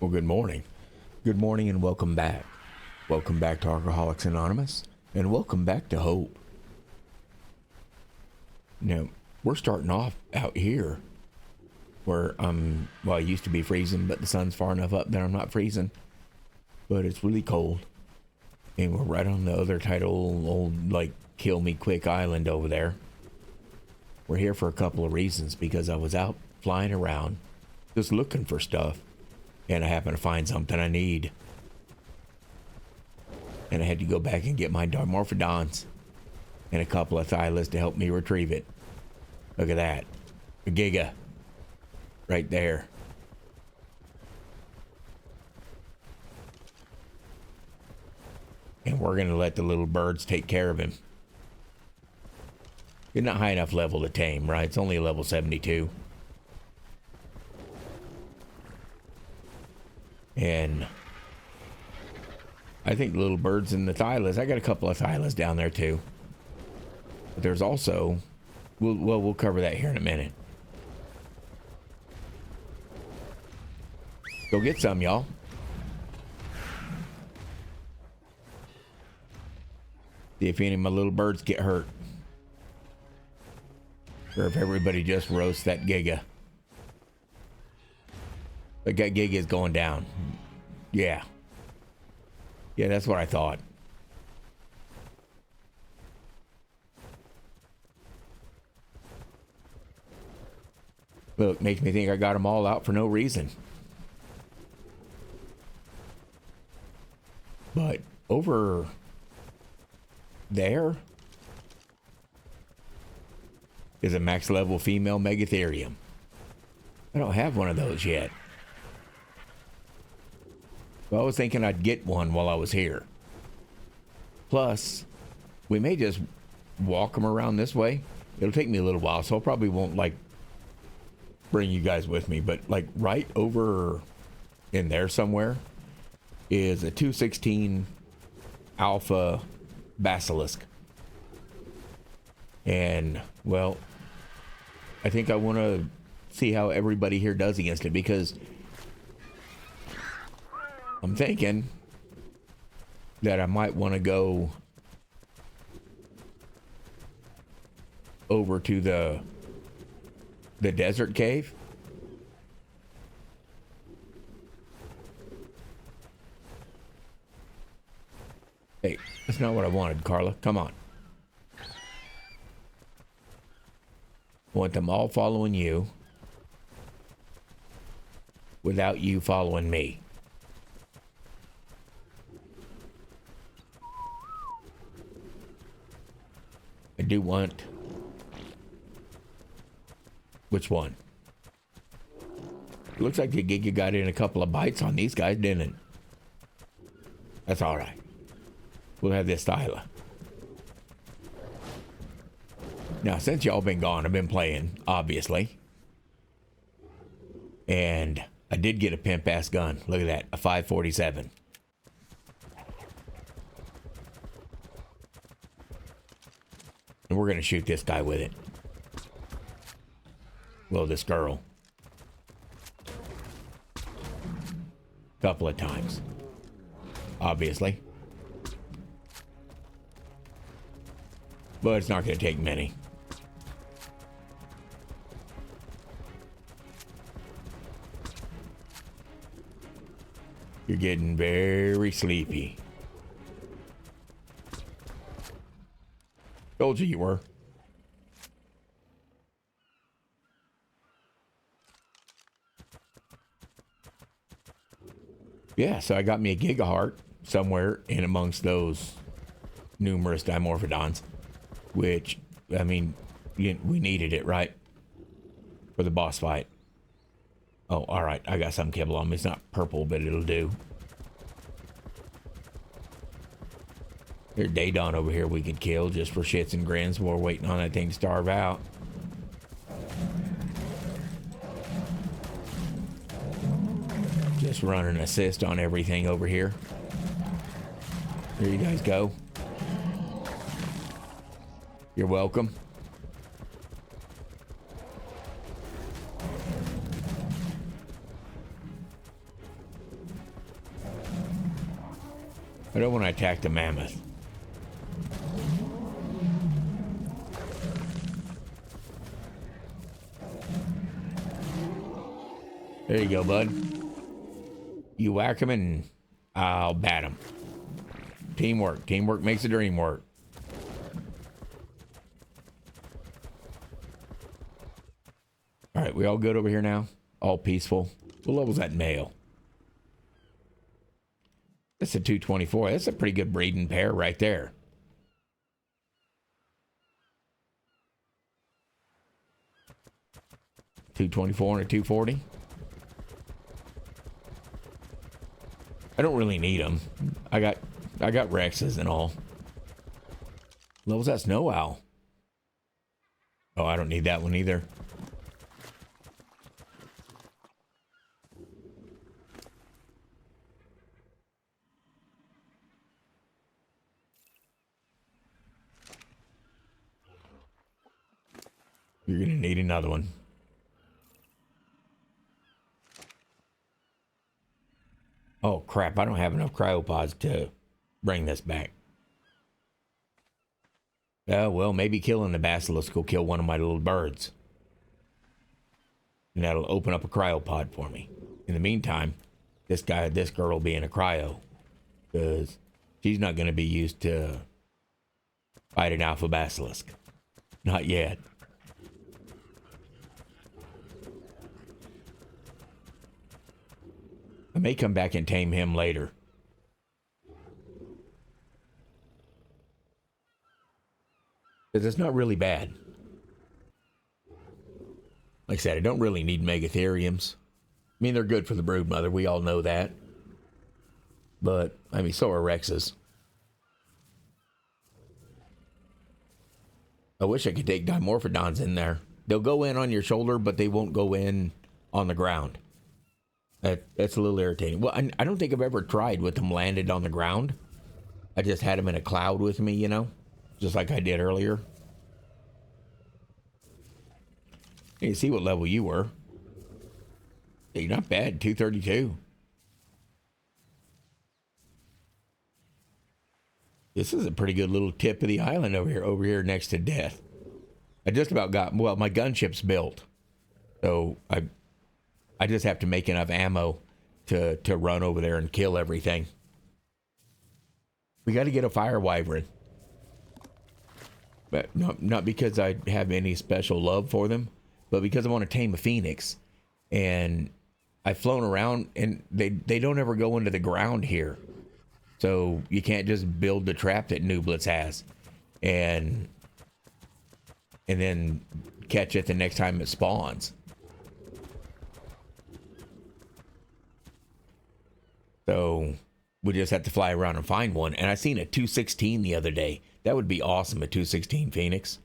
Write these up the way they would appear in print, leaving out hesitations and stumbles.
Well, good morning. Good morning and welcome back. Welcome back to Alcoholics Anonymous and welcome back to Hope. Now, we're starting off out here where I used to be freezing, but the sun's far enough up that I'm not freezing. But it's really cold. And we're right on the other title, old like Kill Me Quick Island over there. We're here for a couple of reasons because I was out flying around just looking for stuff. And I happened to find something I need. And I had to go back and get my Dimorphodons and a couple of Thylas to help me retrieve it. Look at that. A Giga. Right there. And we're going to let the little birds take care of him. You're not high enough level to tame, right? It's only a level 72. And I think the little birds and the Thylas, I got a couple of Thylas down there too. But there's also, we'll cover that here in a minute. Go get some, y'all. See if any of my little birds get hurt. Or if everybody just roasts that Giga. But that Giga is going down. Yeah. Yeah, that's what I thought. Look, makes me think I got them all out for no reason. But over there is a max level female Megatherium. I don't have one of those yet. Well, I was thinking I'd get one while I was here. Plus, we may just walk them around this way. It'll take me a little while, so I probably won't, like, bring you guys with me. But, like, right over in there somewhere is a 216 Alpha Basilisk. And, well, I think I want to see how everybody here does against it, because I'm thinking that I might want to go over to the desert cave. Hey, that's not what I wanted, Carla. Come on. I want them all following you without you following me. I do want... Which one? It looks like the Giga got in a couple of bites on these guys, didn't it? That's all right. We'll have this Thyla. Now, since y'all been gone, I've been playing, obviously. And I did get a pimp-ass gun. Look at that, a 547. And we're going to shoot this guy with it. Well, this girl. Couple of times. Obviously. But it's not going to take many. You're getting very sleepy. Told you you were. Yeah, so I got me a Gigaheart somewhere in amongst those numerous Dimorphodons, which, I mean, we needed it, right? For the boss fight. Oh, all right, I got some kibble on me. It's not purple, but it'll do. There's Daydon over here we could kill just for shits and grins while we're waiting on that thing to starve out. Just running assist on everything over here. Here you guys go. You're welcome. I don't want to attack the mammoth. There you go, bud. You whack him and I'll bat him. Teamwork. Teamwork makes the dream work. All right, we all good over here now? All peaceful. What level's that male? That's a 224. That's a pretty good breeding pair right there. $224 and a 240. I don't really need them. I got Rexes and all. Level's that snow owl? Oh, I don't need that one either. You're gonna need another one. Oh crap, I don't have enough cryopods to bring this back. Well, maybe killing the basilisk will kill one of my little birds. And that'll open up a cryopod for me. In the meantime, this girl will be in a cryo. Because she's not gonna be used to fighting alpha basilisk. Not yet. I may come back and tame him later. Because it's not really bad. Like I said, I don't really need megatheriums. I mean, they're good for the brood mother. We all know that. But, I mean, so are Rexes. I wish I could take Dimorphodons in there. They'll go in on your shoulder, but they won't go in on the ground. That's a little irritating. Well, I don't think I've ever tried with them landed on the ground. I just had them in a cloud with me, you know? Just like I did earlier. You see what level you were. Hey, you're not bad, 232. This is a pretty good little tip of the island over here next to death. I just about got, well, my gunship's built. So I just have to make enough ammo to run over there and kill everything. We got to get a fire wyvern. But not because I have any special love for them, but because I want to tame a phoenix. And I've flown around and they don't ever go into the ground here. So you can't just build the trap that Nublitz has and then catch it the next time it spawns. So we just have to fly around and find one. And I seen a 216 the other day. That would be awesome, a 216 Phoenix.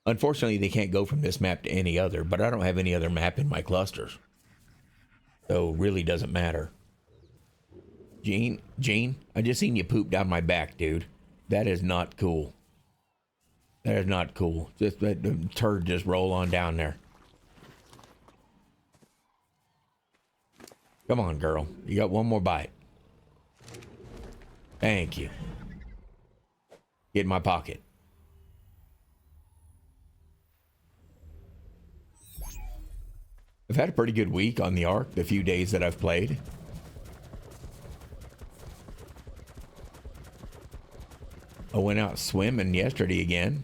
Unfortunately, they can't go from this map to any other, but I don't have any other map in my clusters. So it really doesn't matter. Gene, I just seen you poop down my back, dude. That is not cool. That is not cool. Just let the turd just roll on down there. Come on, girl. You got one more bite. Thank you. Get in my pocket. I've had a pretty good week on the Ark, the few days that I've played. I went out swimming yesterday again,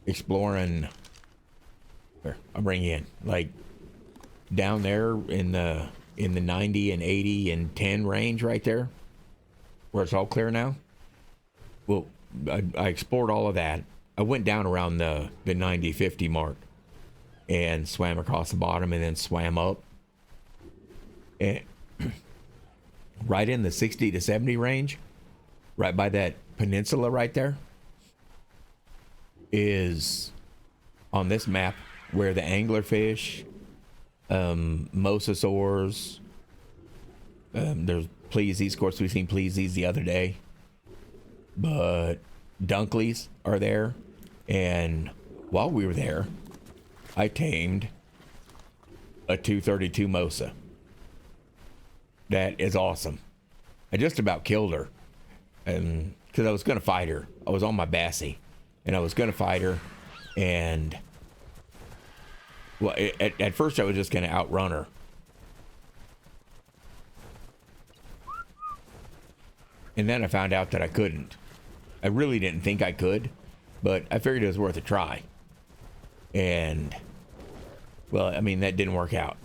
exploring. Here, I'll bring you in. Like down there in the 90 and 80 and 10 range right there, where it's all clear now. Well, I explored all of that. I went down around the 90, 50 mark and swam across the bottom and then swam up. And right in the 60 to 70 range, right by that peninsula right there, is on this map where the anglerfish, mosasaurs, there's pleasies. Of course, we've seen pleasies the other day, but dunkleys are there. And while we were there, I tamed a 232 mosa. That is awesome. I just about killed her, and because I was gonna fight her. I was on my Bassie, and I was gonna fight her, and well, at first I was just gonna outrun her. And then I found out that I couldn't. I really didn't think I could, but I figured it was worth a try. And, well, I mean, that didn't work out.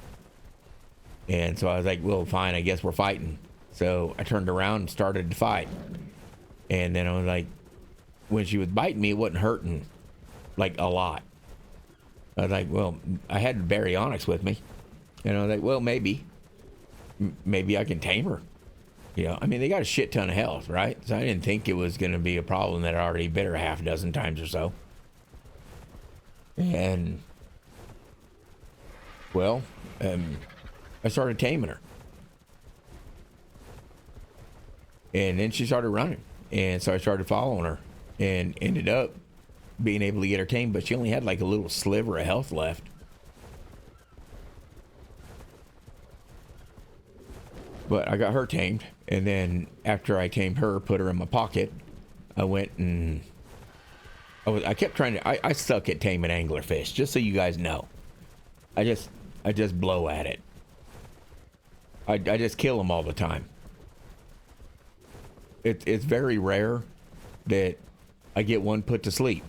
And so I was like, well, fine, I guess we're fighting. So I turned around and started to fight. And then I was like, when she was biting me, it wasn't hurting, like, a lot. I was like, well, I had baryonyx with me. And I was like, well, maybe I can tame her. You know, I mean, they got a shit ton of health, right? So I didn't think it was going to be a problem that I already bit her half a dozen times or so. And, well, I started taming her. And then she started running. And so I started following her and ended up being able to get her tamed, but she only had like a little sliver of health left. But I got her tamed, and then after I tamed her, put her in my pocket, I went and I kept trying to. I suck at taming anglerfish, just so you guys know. I just blow at it. I just kill them all the time. It's very rare that I get one put to sleep.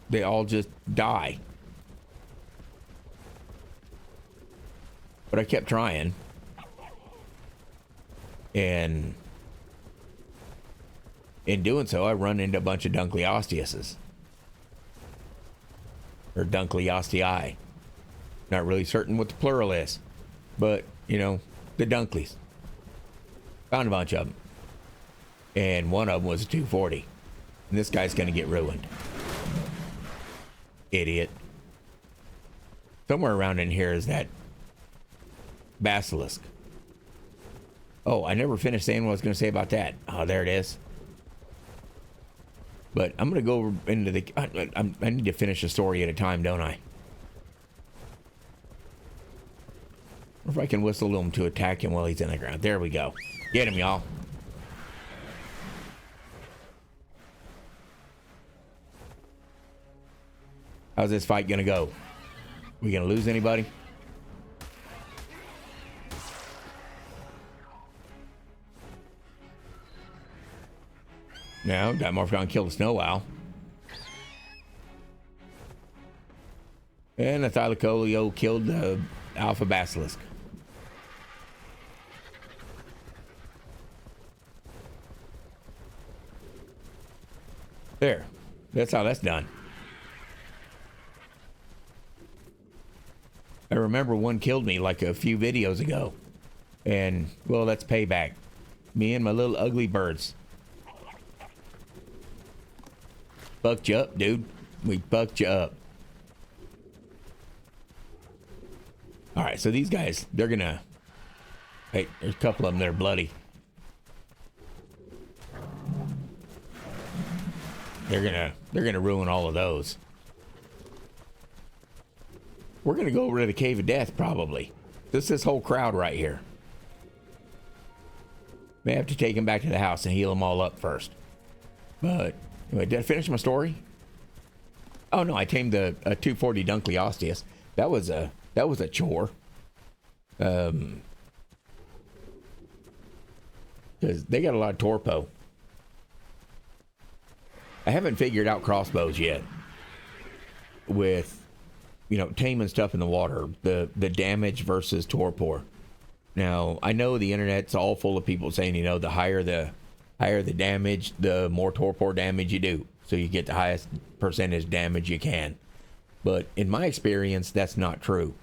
They all just die. But I kept trying. And in doing so, I run into a bunch of Dunkleosteus. Or Dunkleostii. Not really certain what the plural is. But, you know, the Dunkleys. Found a bunch of them. And one of them was a 240. And this guy's going to get ruined. Idiot. Somewhere around in here is that basilisk. Oh, I never finished saying what I was going to say about that. Oh, there it is. But I'm going to go into the... I need to finish a story at a time, don't I? Or if I can whistle him to attack him while he's in the ground. There we go. Get him, y'all. How's this fight going to go? We going to lose anybody? No, Dimorphicon killed the snow owl. And the Thylacoleo killed the alpha basilisk. There. That's how that's done. I remember one killed me like a few videos ago. And, well, that's payback. Me and my little ugly birds. Bucked you up, dude. We bucked you up. Alright, so these guys, they're gonna... Hey, there's a couple of them that are bloody. They're gonna ruin all of those. We're gonna go over to the Cave of Death, probably. This whole crowd right here. May have to take them back to the house and heal them all up first. But... Anyway, did I finish my story? Oh no, I tamed a 240 Dunkleosteus. That was a chore. Because they got a lot of torpo. I haven't figured out crossbows yet. With, you know, taming stuff in the water, the damage versus torpor. Now I know the internet's all full of people saying, you know, the higher the damage, the more torpor damage you do. So you get the highest percentage damage you can. But in my experience, that's not true.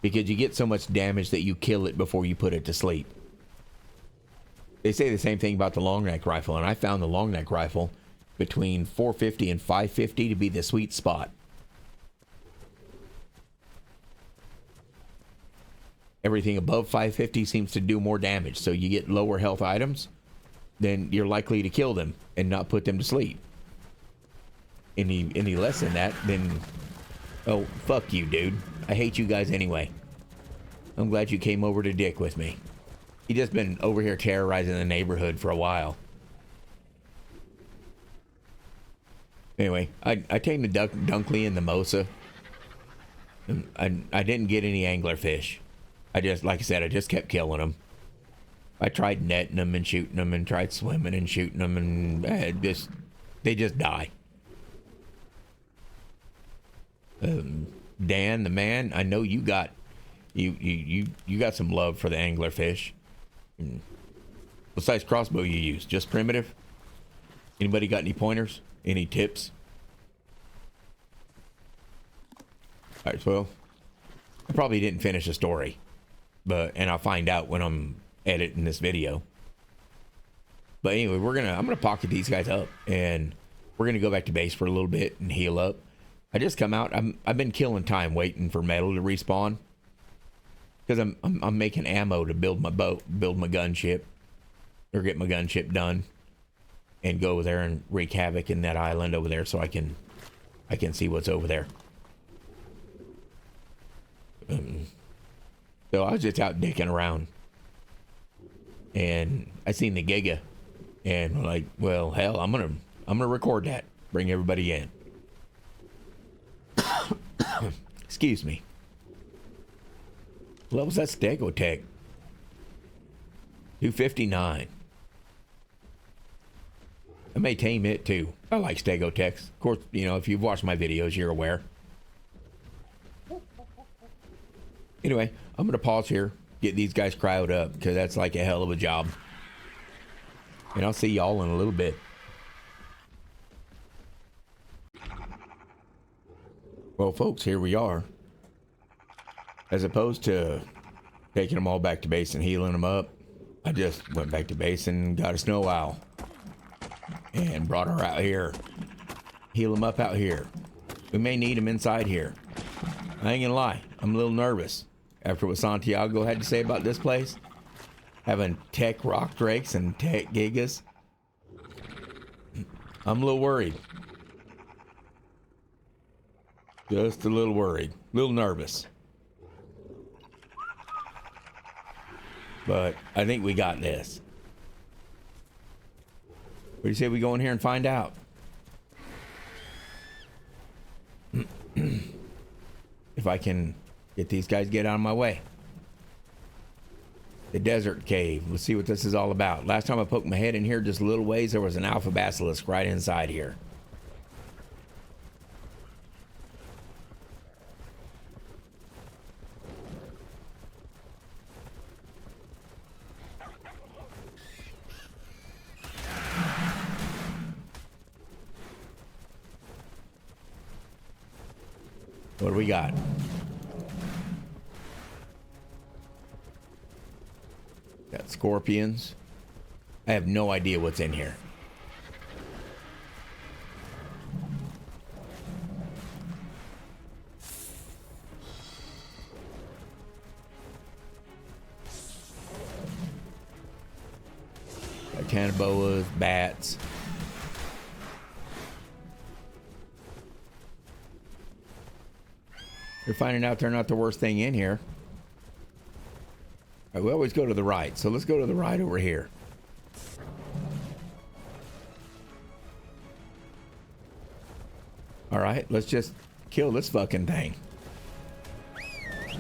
Because you get so much damage that you kill it before you put it to sleep. They say the same thing about the long neck rifle, and I found the long neck rifle between 450 and 550 to be the sweet spot. Everything above 550 seems to do more damage. So you get lower health items, then you're likely to kill them and not put them to sleep. Any less than that, then... Oh, fuck you, dude. I hate you guys anyway. I'm glad you came over to dick with me. He just been over here terrorizing the neighborhood for a while. Anyway, I tamed the Dunkley and the Mosa. And I didn't get any anglerfish. I just, like I said, I just kept killing them. I tried netting them and shooting them and tried swimming and shooting them, and they just die. Dan, the man, I know you got you got some love for the anglerfish. What size crossbow you use? Just primitive? Anybody got any pointers? Any tips? All right, well, I probably didn't finish the story, and I'll find out when I'm editing this video. But anyway, I'm gonna pocket these guys up, and we're gonna go back to base for a little bit and heal up. I just come out. I've been killing time waiting for metal to respawn, because I'm making ammo to build my boat, build my gunship, or get my gunship done, and go over there and wreak havoc in that island over there, so I can see what's over there. So I was just out dicking around, and I seen the Giga, and I'm like, well, hell, I'm gonna record that, bring everybody in. Excuse me. What was that Stegotech? 259. I may tame it too. I like Stegotechs. Of course, if you've watched my videos, you're aware. Anyway, I'm gonna pause here, get these guys cryoed up, because that's like a hell of a job. And I'll see y'all in a little bit. Well, folks, here we are. As opposed to taking them all back to base and healing them up, I just went back to base and got a snow owl and brought her out here. Heal them up out here. We may need them inside here. I ain't gonna lie, I'm a little nervous after what Santiago had to say about this place. Having tech rock drakes and tech gigas. I'm a little worried. Just a little worried. A little nervous. But I think we got this. What do you say we go in here and find out? If I can get these guys get out of my way. The desert cave. Let's see what this is all about. Last time I poked my head in here just a little ways, there was an alpha basilisk right inside here. What do we got? Got scorpions. I have no idea what's in here. Got canaboas, bats. You're finding out they're not the worst thing in here. All right, we always go to the right, so let's go to the right over here. All right, let's just kill this fucking thing. I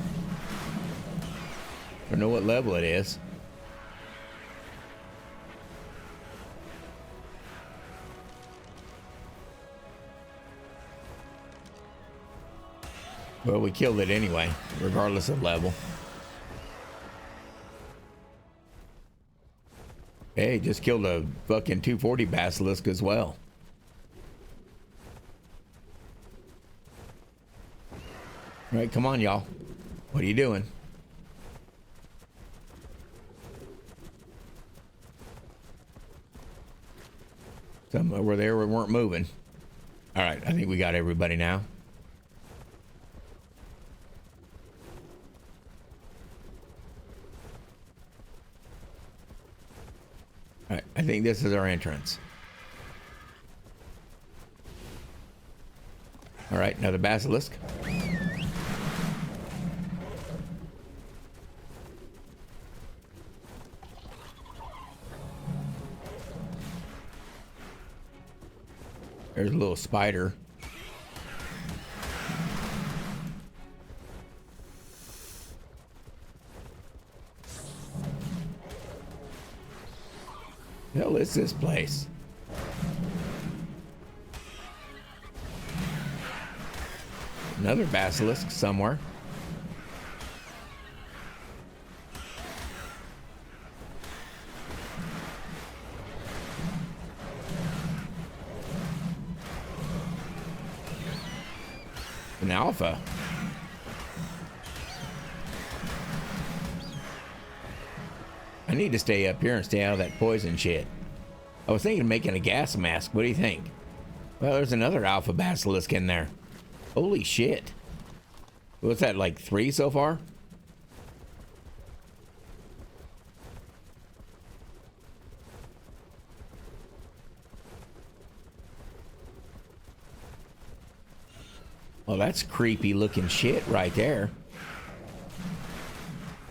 don't know what level it is. Well, we killed it anyway, regardless of level. Hey, just killed a fucking 240 basilisk as well. All right, come on, y'all. What are you doing? Some over there we weren't moving. All right, I think we got everybody now. All right, I think this is our entrance. All right, another basilisk. There's a little spider. The hell is this place? Another basilisk somewhere. An alpha. I need to stay up here and stay out of that poison shit. I was thinking of making a gas mask. What do you think? Well, there's another alpha basilisk in there. Holy shit. What's that, like 3 so far? Well, that's creepy looking shit right there.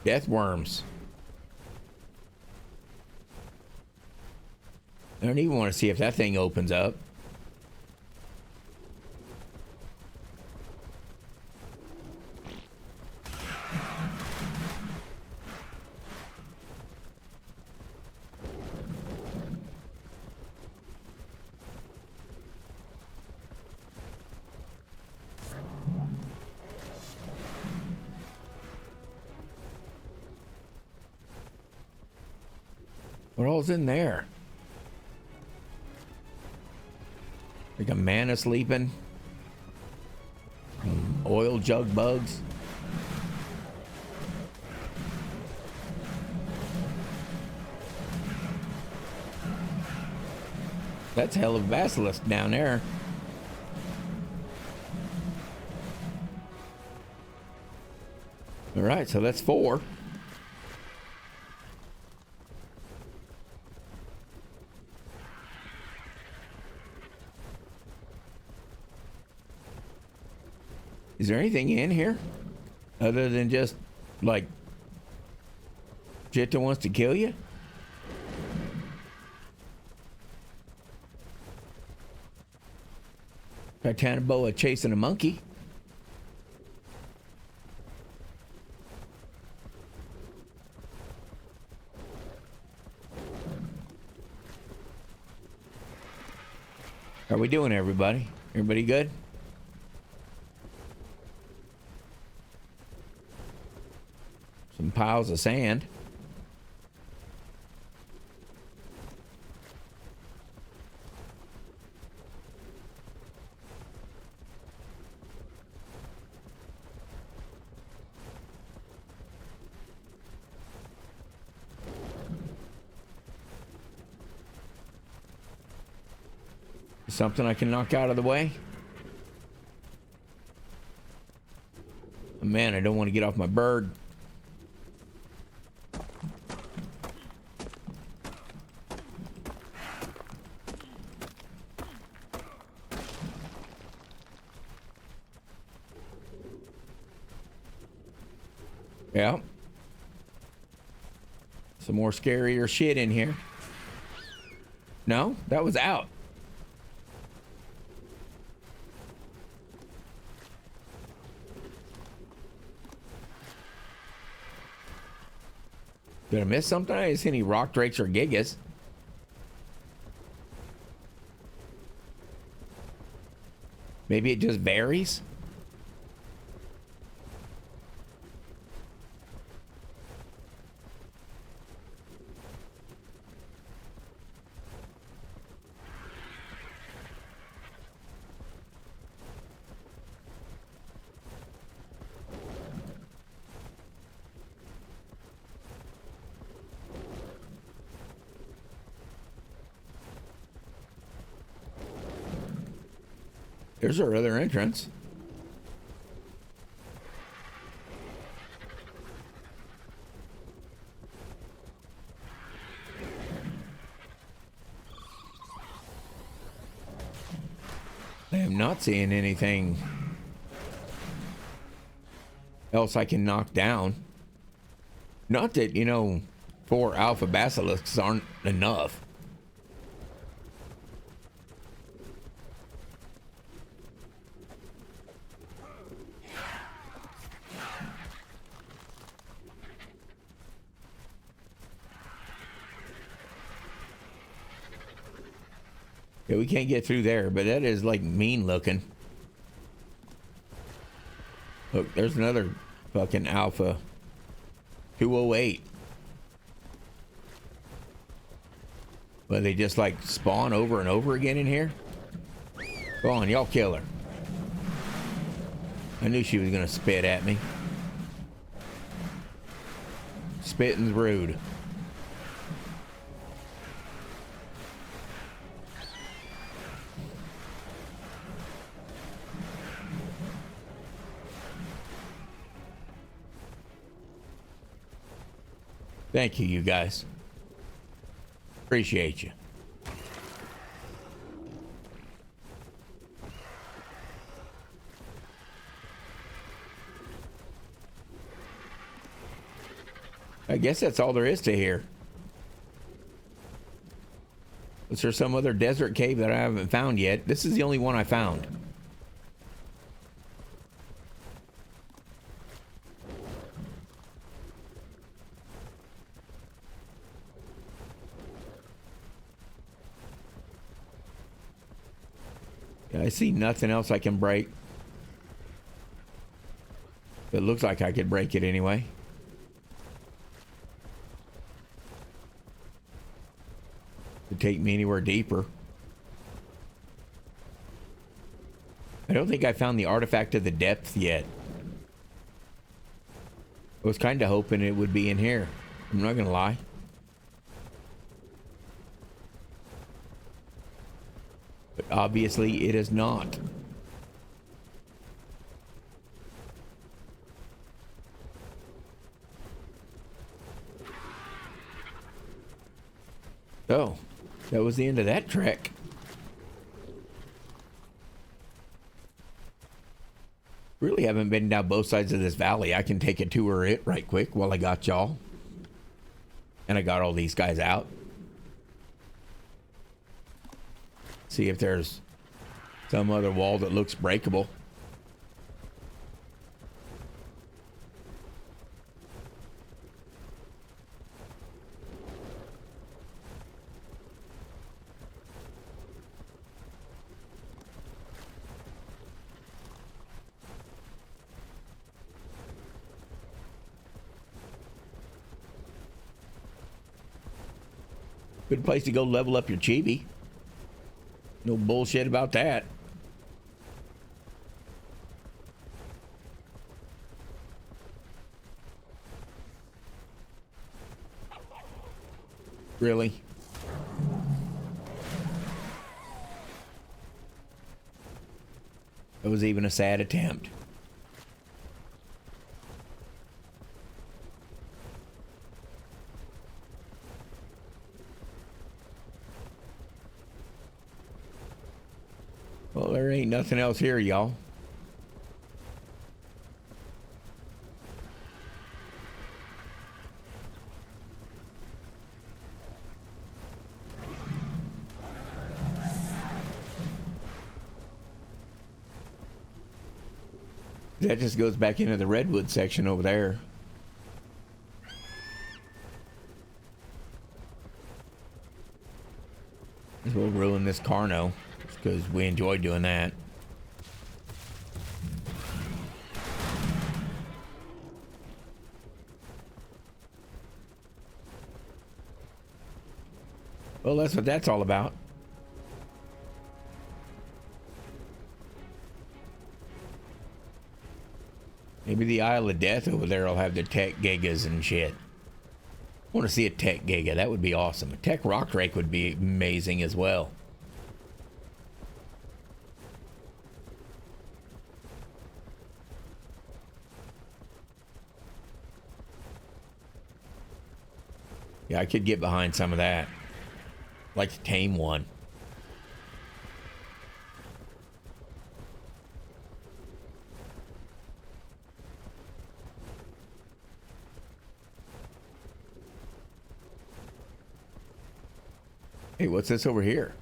Death worms. I don't even want to see if that thing opens up. What all's in there? Like a man asleeping. Oil jug bugs. That's a hell of a basilisk down there. All right, so that's 4. Is there anything in here other than just like shit that wants to kill you? Titanoboa chasing a monkey. How are we doing, everybody? Everybody good? Some piles of sand. Something I can knock out of the way? Oh, man, I don't want to get off my bird. Yeah. Some more scarier shit in here. No, that was out. Did I miss something? I didn't see any rock drakes or gigas. Maybe it just varies? There's our other entrance. I am not seeing anything else I can knock down. Not that, you know, 4 alpha basilisks aren't enough. Yeah, we can't get through there, but that is like mean looking. Look, there's another fucking Alpha 208. But they just like spawn over and over again in here. Go on, y'all kill her. I knew she was gonna spit at me. Spitting's rude. Thank you, you guys. Appreciate you. I guess that's all there is to here. Is there some other desert cave that I haven't found yet? This is the only one I found. I see nothing else I can break. It looks like I could break it anyway. To take me anywhere deeper. I don't think I found the artifact of the depth yet. I was kind of hoping it would be in here. I'm not gonna lie. But obviously it is not. So, that was the end of that trek. Really haven't been down both sides of this valley. I can take a tour of it right quick while I got y'all. And I got all these guys out. See if there's some other wall that looks breakable. Good place to go level up your chibi. No bullshit about that. Really? It was even a sad attempt. Well, there ain't nothing else here, y'all. That just goes back into the redwood section over there. We'll ruin this Carno because we enjoy doing that. Well, that's what that's all about. Maybe the Isle of Death over there will have the tech gigas and shit. I want to see a tech giga. That would be awesome. A tech rock drake would be amazing as well. Yeah, I could get behind some of that. Like to tame one. Hey, what's this over here?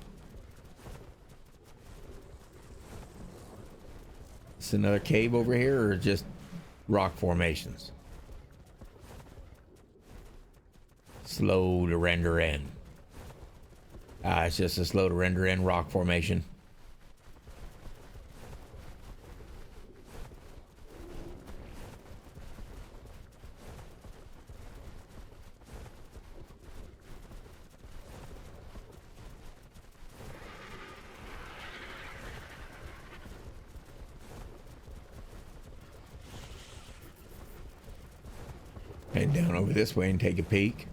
Is this another cave over here or just rock formations? Slow to render in. It's just a slow to render in rock formation. Head down over this way and take a peek.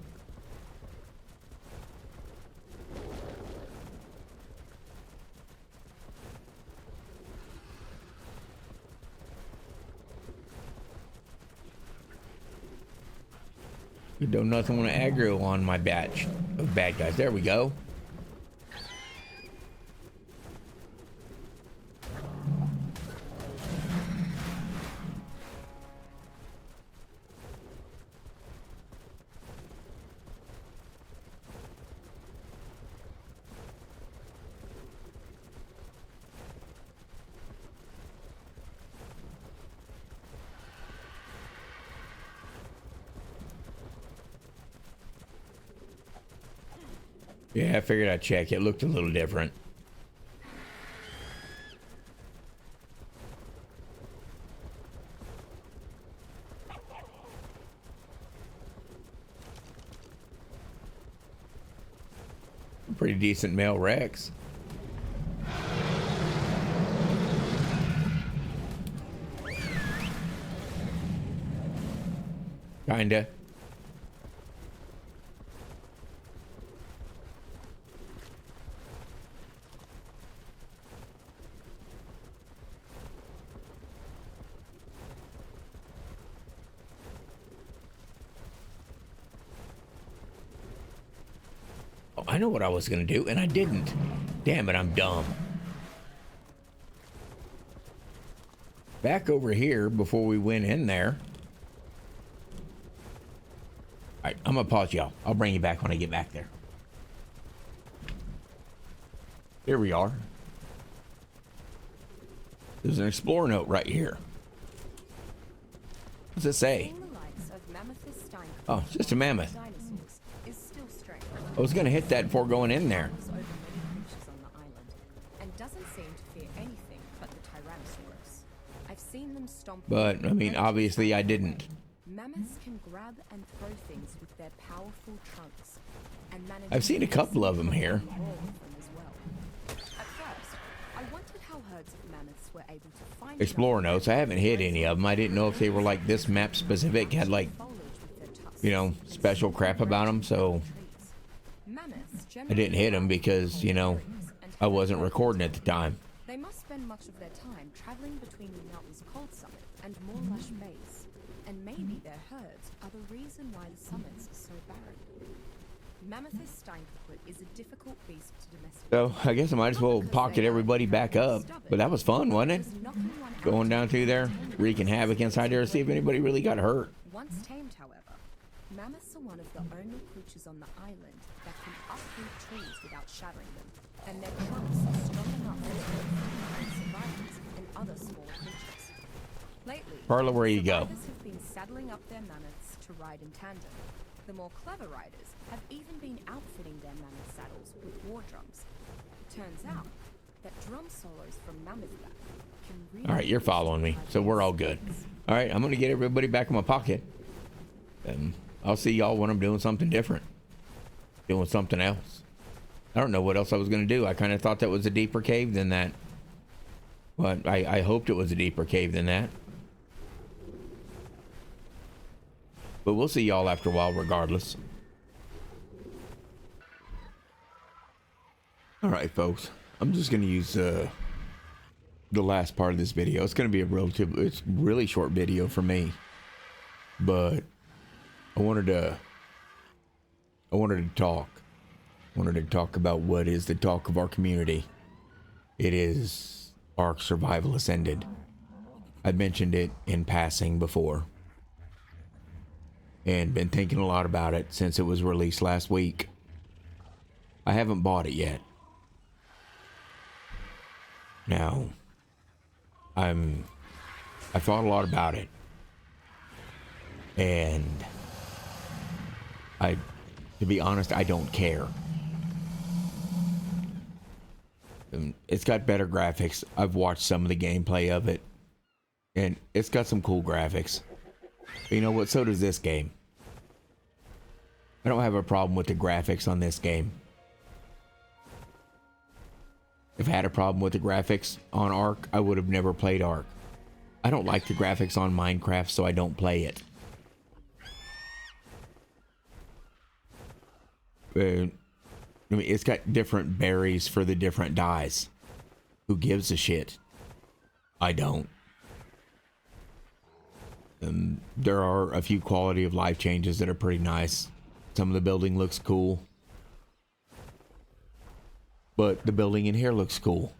You don't nothing want to aggro on my batch of bad guys. There we go. Yeah, I figured I'd check. It looked a little different. Pretty decent male Rex. Kinda. I know what I was going to do, and I didn't. Damn it, I'm dumb. Back over here before we went in there. All right, I'm going to pause y'all. I'll bring you back when I get back there. Here we are. There's an Explorer note right here. What's it say? Oh, it's just a mammoth. I was going to hit that before going in there. But, I mean, obviously I didn't. Mammoths can grab and throw things with their powerful trunks. I've seen a couple of them here. At first, I wondered how herds of mammoths were able to find Explorer notes. I haven't hit any of them. I didn't know if they were like this map specific, had like, you know, special crap about them. So I didn't hit them because, you know, I wasn't recording at the time. They must spend much of their time traveling between the mountain's cold summit and more lush base. And maybe their herds are the reason why the summits are so barren. Mammothus steinput is a difficult beast to domesticate. So I guess I might as well pocket everybody back up. But that was fun, wasn't it? Going down through there, wreaking havoc inside there, see if anybody really got hurt. Once tamed, however, mammoths are one of the only creatures on the island that can uproot trees without shattering them, and their trunks are strong enough to protect survivors and other small creatures. Lately, Carla, where you go? survivors have been saddling up their mammoths to ride in tandem. The more clever riders have even been outfitting their mammoth saddles with war drums. Turns out that drum solos from Mammothback can really... All right, you're following me, so we're all good. All right, I'm going to get everybody back in my pocket. And I'll see y'all when I'm doing something different. Doing something else. I don't know what else I was going to do. I kind of thought that was a deeper cave than that. But I hoped it was a deeper cave than that. But we'll see y'all after a while regardless. All right, folks. I'm just going to use the last part of this video. It's going to be it's really short video for me. But I wanted to talk. I wanted to talk about what is the talk of our community. It is Ark Survival Ascended. I mentioned it in passing before. And been thinking a lot about it since it was released last week. I haven't bought it yet. Now, I thought a lot about it. And to be honest, I don't care. It's got better graphics. I've watched some of the gameplay of it, and it's got some cool graphics. But you know what? So does this game. I don't have a problem with the graphics on this game. If I had a problem with the graphics on Ark, I would have never played Ark. I don't like the graphics on Minecraft, so I don't play it. I mean, it's got different berries for the different dyes. Who gives a shit? I don't. There are a few quality of life changes that are pretty nice. Some of the building looks cool. But the building in here looks cool.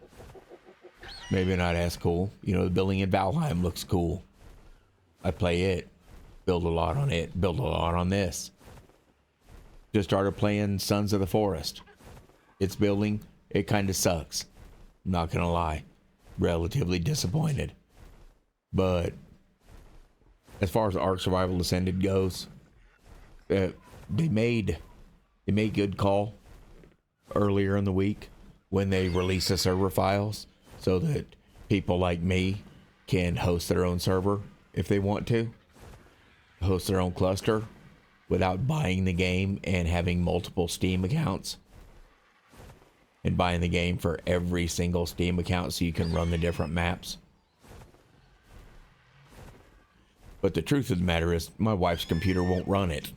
Maybe not as cool. You know, the building in Valheim looks cool. I play it. Build a lot on it. Build a lot on this. Just started playing Sons of the Forest. Its building, it kind of sucks. I'm not gonna lie. Relatively disappointed. But as far as Ark Survival Ascended goes, they made good call earlier in the week when they released the server files so that people like me can host their own server if they want to, host their own cluster without buying the game and having multiple Steam accounts, and buying the game for every single Steam account so you can run the different maps. But the truth of the matter is, my wife's computer won't run it.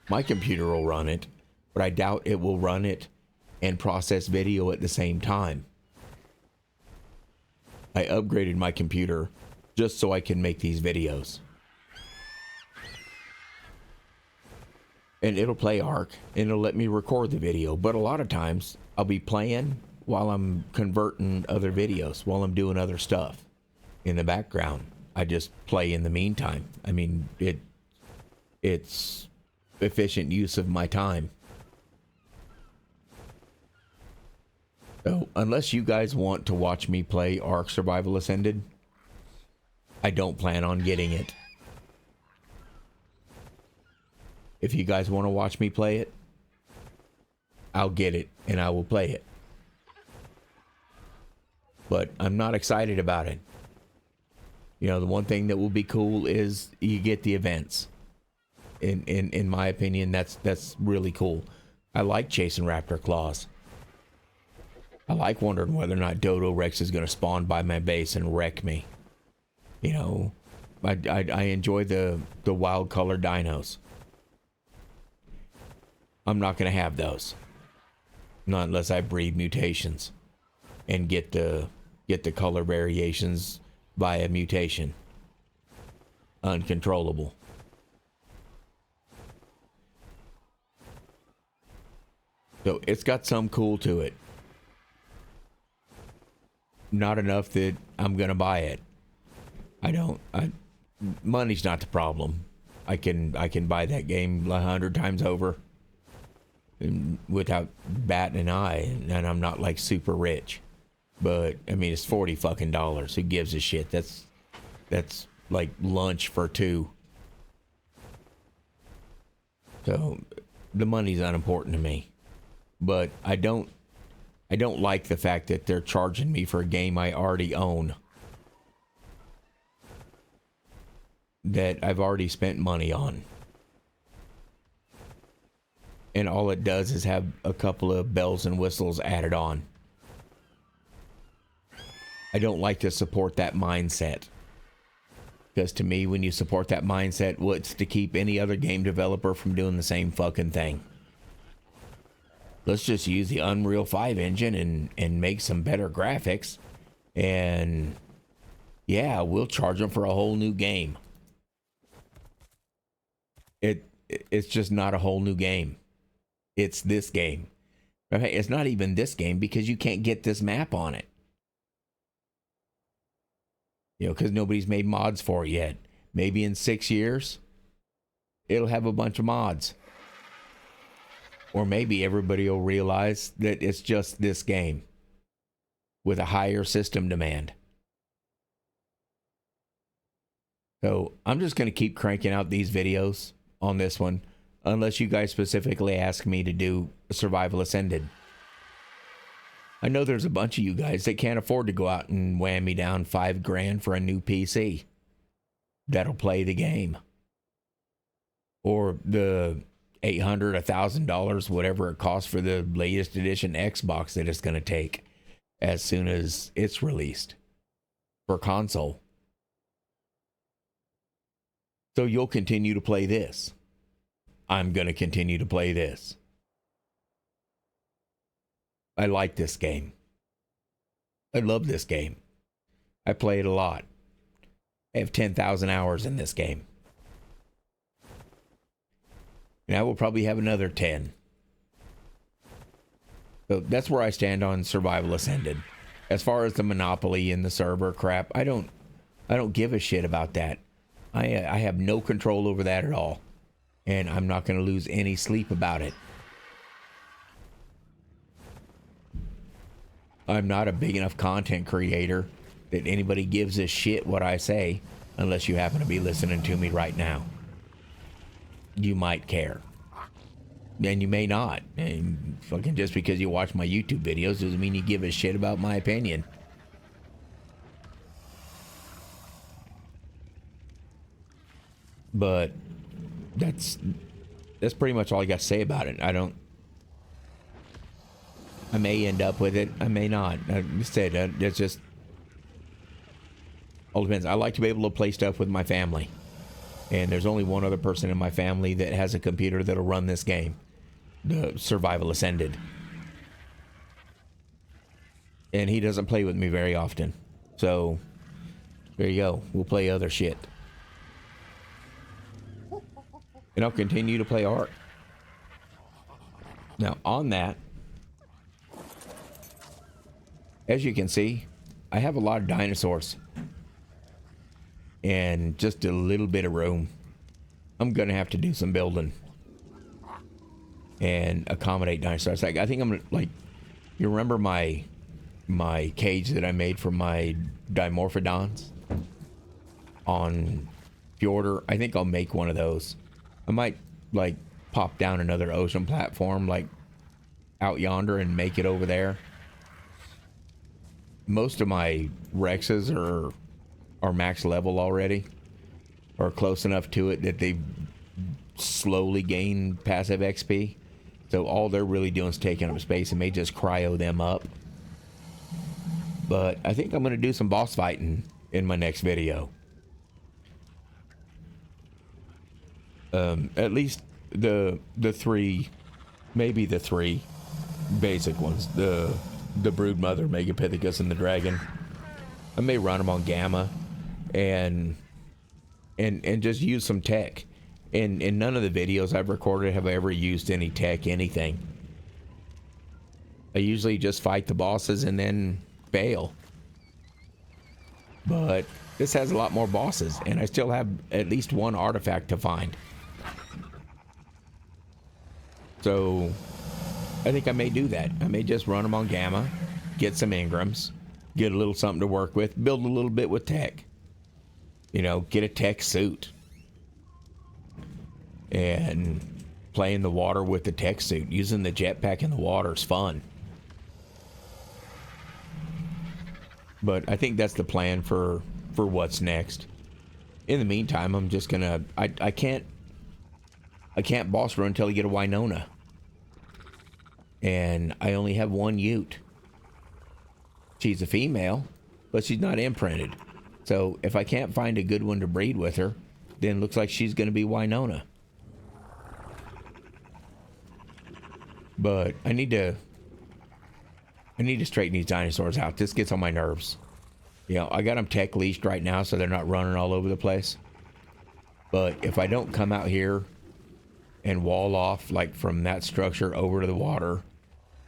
My computer will run it, but I doubt it will run it and process video at the same time. I upgraded my computer just so I can make these videos. And it'll play Ark, and it'll let me record the video, but a lot of times I'll be playing while I'm converting other videos, while I'm doing other stuff in the background. I just play in the meantime. I mean, it's efficient use of my time. So unless you guys want to watch me play Ark Survival Ascended, I don't plan on getting it. If you guys want to watch me play it, I'll get it and I will play it. But I'm not excited about it. You know, the one thing that will be cool is you get the events. In my opinion, that's really cool. I like chasing raptor claws. I like wondering whether or not Dodo Rex is going to spawn by my base and wreck me. You know, I enjoy the wild color dinos. I'm not going to have those. Not unless I breed mutations and get the color variations via mutation. Uncontrollable. So it's got some cool to it. Not enough that I'm gonna buy it. Money's not the problem. I can buy that game 100 times over without batting an eye, and I'm not like super rich. But I mean, it's $40 fucking. Who gives a shit? That's like lunch for two. So the money's unimportant to me. But I don't like the fact that they're charging me for a game I already own, that I've already spent money on. And all it does is have a couple of bells and whistles added on. I don't like to support that mindset. Because to me, when you support that mindset, well, it's to keep any other game developer from doing the same fucking thing. Let's just use the Unreal 5 engine and make some better graphics. And yeah, we'll charge them for a whole new game. It's just not a whole new game. It's this game. Okay, it's not even this game because you can't get this map on it. You know, because nobody's made mods for it yet. Maybe in 6 years, it'll have a bunch of mods. Or maybe everybody will realize that it's just this game with a higher system demand. So I'm just going to keep cranking out these videos on this one, unless you guys specifically ask me to do Survival Ascended. I know there's a bunch of you guys that can't afford to go out and wham me down $5,000 for a new PC that'll play the game, or the $800, $1,000, whatever it costs for the latest edition Xbox that it's going to take as soon as it's released for console. So you'll continue to play this. I'm going to continue to play this. I like this game. I love this game. I play it a lot. I have 10,000 hours in this game. And I will probably have another 10. So that's where I stand on Survival Ascended. As far as the monopoly and the server crap, I don't give a shit about that. I have no control over that at all. And I'm not going to lose any sleep about it. I'm not a big enough content creator that anybody gives a shit what I say, unless you happen to be listening to me right now. You might care. And you may not. And fucking just because you watch my YouTube videos doesn't mean you give a shit about my opinion. But that's pretty much all I got to say about it. I may end up with it. I may not. I said it's just all depends. I like to be able to play stuff with my family, and there's only one other person in my family that has a computer that'll run this game, the Survival Ascended, and he doesn't play with me very often. So there you go. We'll play other shit, and I'll continue to play Ark. Now on that, as you can see, I have a lot of dinosaurs and just a little bit of room. I'm gonna have to do some building and accommodate dinosaurs. I think I'm gonna, like, you remember my cage that I made for my Dimorphodons on Fjordur? I think I'll make one of those. I might like pop down another ocean platform like out yonder and make it over there. Most of my Rexes are max level already, or close enough to it that they slowly gain passive XP. So all they're really doing is taking up space, and may just cryo them up. But I think I'm going to do some boss fighting in my next video. At least the three, maybe the three basic ones. The Broodmother, Megapithecus, and the Dragon. I may run them on Gamma and just use some tech. In none of the videos I've recorded have I ever used any tech, anything. I usually just fight the bosses and then bail. But this has a lot more bosses, and I still have at least one artifact to find. So I think I may do that. I may just run them on Gamma, get some Ingrams, get a little something to work with, build a little bit with tech. You know, get a tech suit. And play in the water with the tech suit. Using the jetpack in the water is fun. But I think that's the plan for what's next. In the meantime, I'm just gonna... I can't boss run until I get a Winona. And I only have one Ute. She's a female, but she's not imprinted. So if I can't find a good one to breed with her, then it looks like she's going to be Winona. But I need to straighten these dinosaurs out. This gets on my nerves. You know, I got them tech leashed right now, so they're not running all over the place. But if I don't come out here and wall off, like from that structure over to the water,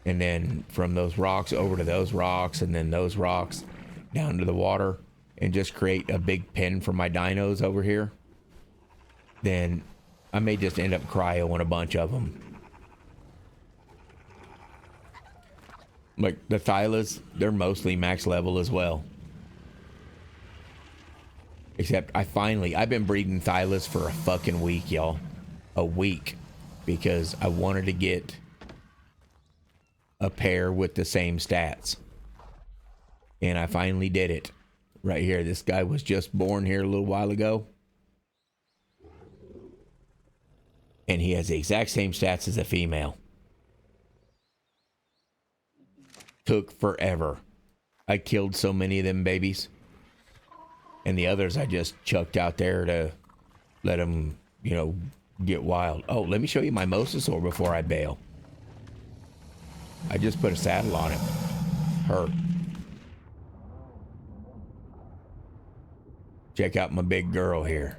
and then from those rocks over to those rocks, and then those rocks down to the water, and just create a big pen for my dinos over here, then I may just end up cryoing a bunch of them. Like the Thylas, they're mostly max level as well. Except I've been breeding Thylas for a fucking week, y'all. A week. Because I wanted to get a pair with the same stats. And I finally did it. Right here. This guy was just born here a little while ago. And he has the exact same stats as a female. Took forever. I killed so many of them babies. And the others I just chucked out there to let them, you know, get wild. Oh, let me show you my mosasaur before I bail. I just put a saddle on him. Her. Check out my big girl here.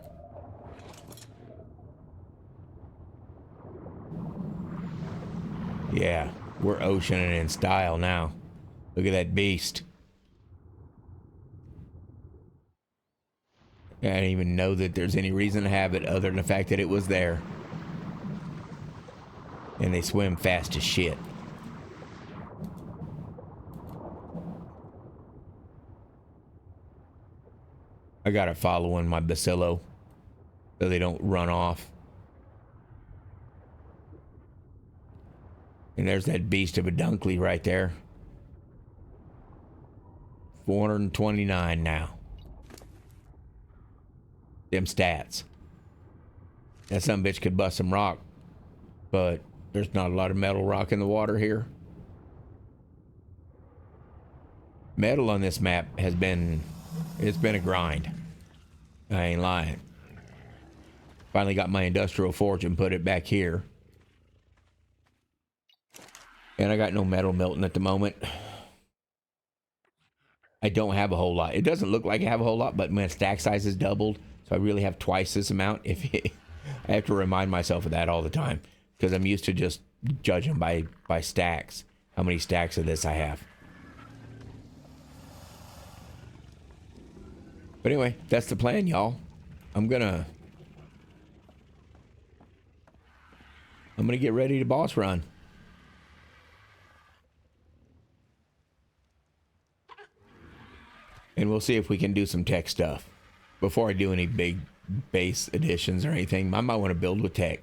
Yeah, we're oceaning in style now. Look at that beast. I didn't even know that there's any reason to have it other than the fact that it was there. And they swim fast as shit. I gotta following my Bacillo so they don't run off. And there's that beast of a Dunkley right there. 429 now. Them stats. That some bitch could bust some rock, but there's not a lot of metal rock in the water here. Metal on this map has been, it's been a grind. I ain't lying. Finally got my industrial forge and put it back here. And I got no metal melting at the moment. I don't have a whole lot. It doesn't look like I have a whole lot, but my stack size is doubled. So I really have twice this amount. I have to remind myself of that all the time. Because I'm used to just judging by stacks. How many stacks of this I have. But anyway, that's the plan, y'all. I'm gonna get ready to boss run. And we'll see if we can do some tech stuff. Before I do any big base additions or anything, I might want to build with tech.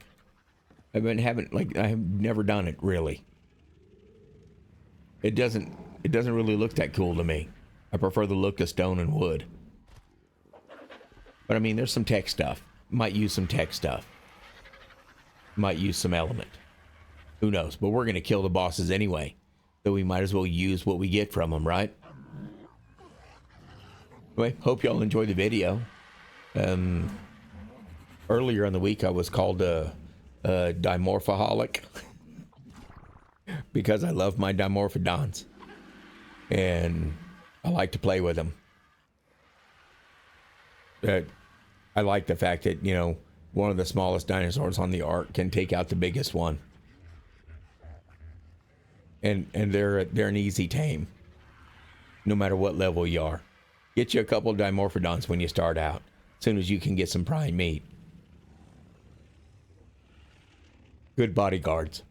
I have never done it really. It doesn't really look that cool to me. I prefer the look of stone and wood. But I mean, there's some tech stuff. Might use some tech stuff. Might use some element. Who knows? But we're going to kill the bosses anyway. So we might as well use what we get from them, right? Anyway, hope y'all enjoyed the video. Earlier in the week, I was called a dimorphaholic. Because I love my dimorphodons. And I like to play with them. I like the fact that, you know, one of the smallest dinosaurs on the ark can take out the biggest one. And they're an easy tame. No matter what level you are. Get you a couple of dimorphodons when you start out. As soon as you can get some prime meat. Good bodyguards.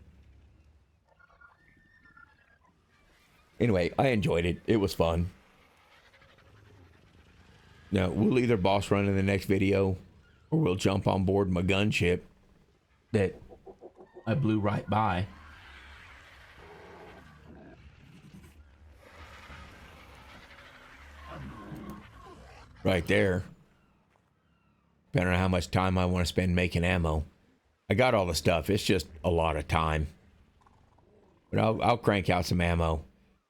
Anyway, I enjoyed it. It was fun. Now, we'll either boss run in the next video, or we'll jump on board my gunship that I blew right by. Right there. Depending on how much time I want to spend making ammo. I got all the stuff. It's just a lot of time. But I'll crank out some ammo.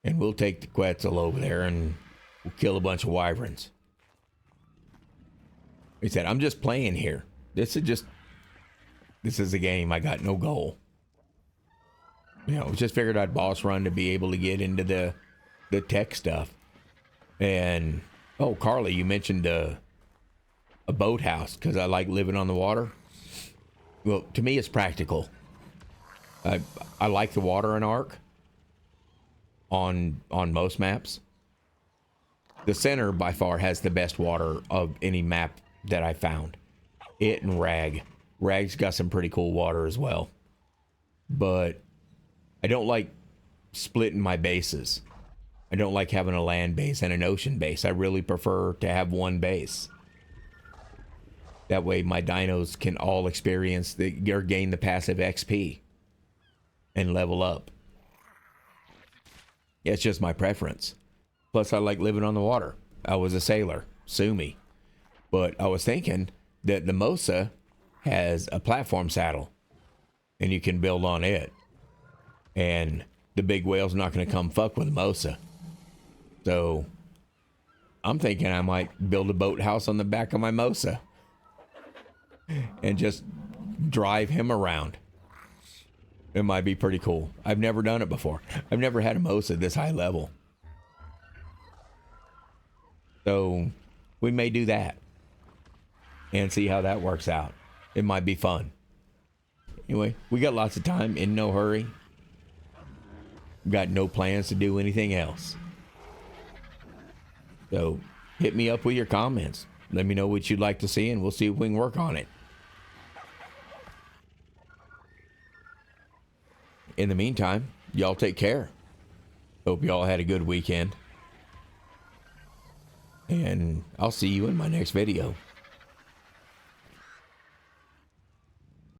And we'll take the Quetzal over there and we'll kill a bunch of wyverns. He said, I'm just playing here. This is a game. I got no goal. You know, just figured I'd boss run to be able to get into the tech stuff. And, oh, Carly, you mentioned a boathouse because I like living on the water. Well, to me, it's practical. I like the water in Ark on most maps. The center, by far, has the best water of any map that I found. It and Rag. Rag's got some pretty cool water as well. But I don't like splitting my bases. I don't like having a land base and an ocean base. I really prefer to have one base. That way my dinos can all experience or gain the passive XP and level up. Yeah, it's just my preference. Plus, I like living on the water. I was a sailor. Sue me. But I was thinking that the Mosa has a platform saddle, and you can build on it. And the big whale's not going to come fuck with the Mosa. So I'm thinking I might build a boathouse on the back of my Mosa and just drive him around. It might be pretty cool. I've never done it before. I've never had a Mosa this high level. So we may do that and see how that works out. It might be fun. Anyway, we got lots of time, in no hurry. Got no plans to do anything else. So hit me up with your comments. Let me know what you'd like to see, and we'll see if we can work on it. In the meantime, y'all take care. Hope y'all had a good weekend. And I'll see you in my next video.